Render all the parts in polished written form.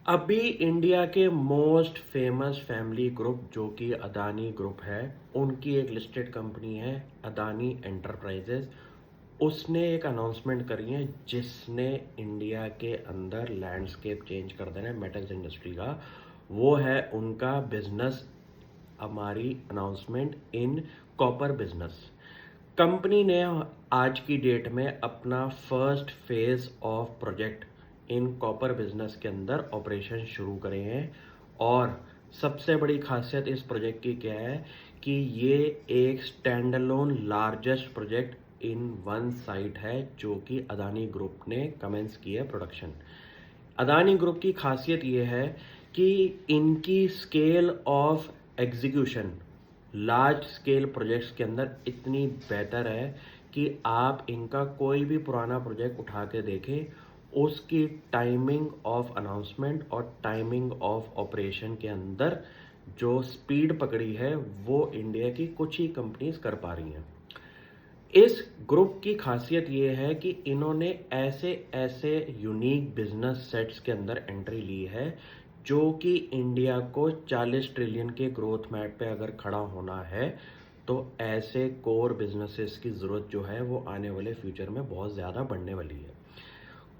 अभी इंडिया के most famous family group जो कि अदानी ग्रुप है, उनकी एक लिस्टेड कंपनी है अदानी एंटरप्राइजेस। उसने एक अनाउंसमेंट करी है जिसने इंडिया के अंदर लैंडस्केप चेंज कर देना है मेटल्स इंडस्ट्री का। वो है उनका बिजनेस, हमारी announcement in copper business. Company ने आज की डेट में अपना first phase of project in copper business के अंदर ऑपरेशन शुरू करे हैं। और सबसे बड़ी खासियत इस प्रोजेक्ट की क्या है कि ये एक stand alone largest project in one site है जो कि अदानी ग्रुप ने कमेंस की है प्रोडक्शन। अदानी ग्रुप की खासियत ये है कि इनकी scale of execution large scale projects के अंदर इतनी बेहतर है कि आप इनका कोई भी पुराना प्रोजेक्ट उठा के देखें, उसकी टाइमिंग ऑफ अनाउंसमेंट और टाइमिंग ऑफ ऑपरेशन के अंदर जो स्पीड पकड़ी है वो इंडिया की कुछ ही कंपनीज कर पा रही हैं। इस ग्रुप की खासियत ये है कि इन्होंने ऐसे ऐसे यूनिक बिजनेस सेट्स के अंदर एंट्री ली है जो कि इंडिया को 40 ट्रिलियन के ग्रोथ मैप पे अगर खड़ा होना है तो ऐसे कोर बिजनेसेस की ज़रूरत जो है वो आने वाले फ्यूचर में बहुत ज़्यादा बढ़ने वाली है।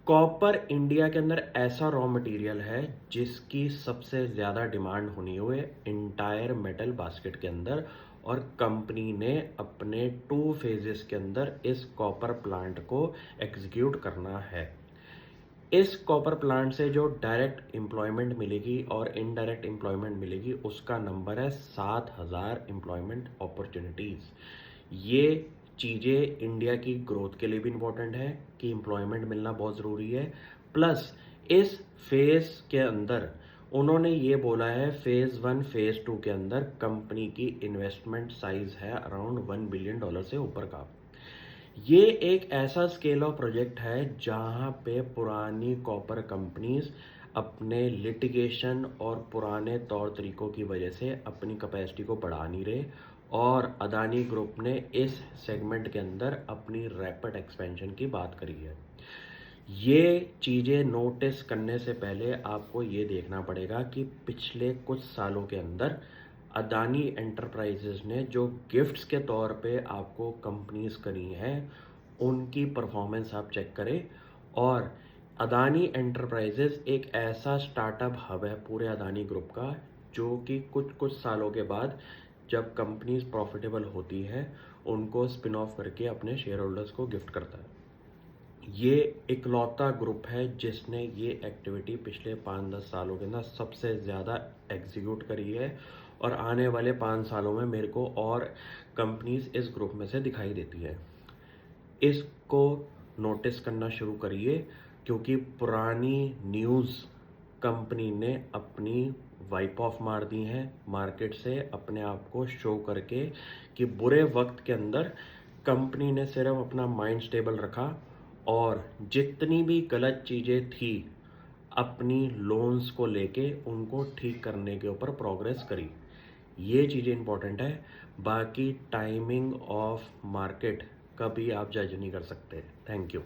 कॉपर इंडिया के अंदर ऐसा रॉ मटेरियल है जिसकी सबसे ज़्यादा डिमांड होनी हुई है इंटायर मेटल बास्केट के अंदर। और कंपनी ने अपने 2 फेजेस के अंदर इस कॉपर प्लांट को एग्जीक्यूट करना है। इस कॉपर प्लांट से जो डायरेक्ट एम्प्लॉयमेंट मिलेगी और इनडायरेक्ट एम्प्लॉयमेंट मिलेगी उसका नंबर है 7,000 एम्प्लॉयमेंट अपॉर्चुनिटीज़। ये चीज़ें इंडिया की ग्रोथ के लिए भी इम्पोर्टेंट है कि एम्प्लॉयमेंट मिलना बहुत ज़रूरी है। प्लस इस फेज़ के अंदर उन्होंने ये बोला है फेज़ 1 फेज़ 2 के अंदर कंपनी की इन्वेस्टमेंट साइज है अराउंड $1 बिलियन से ऊपर का। ये एक ऐसा स्केल ऑफ प्रोजेक्ट है जहाँ पे पुरानी कॉपर कंपनीज अपने लिटिगेशन और पुराने तौर तरीकों की वजह से अपनी कैपेसिटी को बढ़ा नहीं रहे। और अदानी ग्रुप ने इस सेगमेंट के अंदर अपनी रैपिड एक्सपेंशन की बात करी है। ये चीज़ें नोटिस करने से पहले आपको ये देखना पड़ेगा कि पिछले कुछ सालों के अंदर अदानी एंटरप्राइजेस ने जो गिफ्ट्स के तौर पे आपको कंपनीज करी हैं उनकी परफॉर्मेंस आप चेक करें। और अदानी एंटरप्राइजेस एक ऐसा स्टार्टअप हब है पूरे अदानी ग्रुप का जो कि कुछ कुछ सालों के बाद जब कंपनीज प्रॉफिटेबल होती है उनको स्पिन ऑफ करके अपने शेयर होल्डर्स को गिफ्ट करता है। ये इकलौता ग्रुप है जिसने ये एक्टिविटी पिछले 5-10 सालों के अंदर सबसे ज़्यादा एग्जीक्यूट करी है। और आने वाले 5 सालों में मेरे को और कंपनीज इस ग्रुप में से दिखाई देती है। इसको नोटिस करना शुरू करिए क्योंकि पुरानी न्यूज़ कंपनी ने अपनी वाइप ऑफ मार दी हैं मार्केट से अपने आप को शो करके कि बुरे वक्त के अंदर कंपनी ने सिर्फ अपना माइंड स्टेबल रखा और जितनी भी गलत चीज़ें थी अपनी लोन्स को लेके उनको ठीक करने के ऊपर प्रोग्रेस करी। ये चीज़ें इंपॉर्टेंट है। बाकी टाइमिंग ऑफ मार्केट कभी आप जज नहीं कर सकते। Thank you.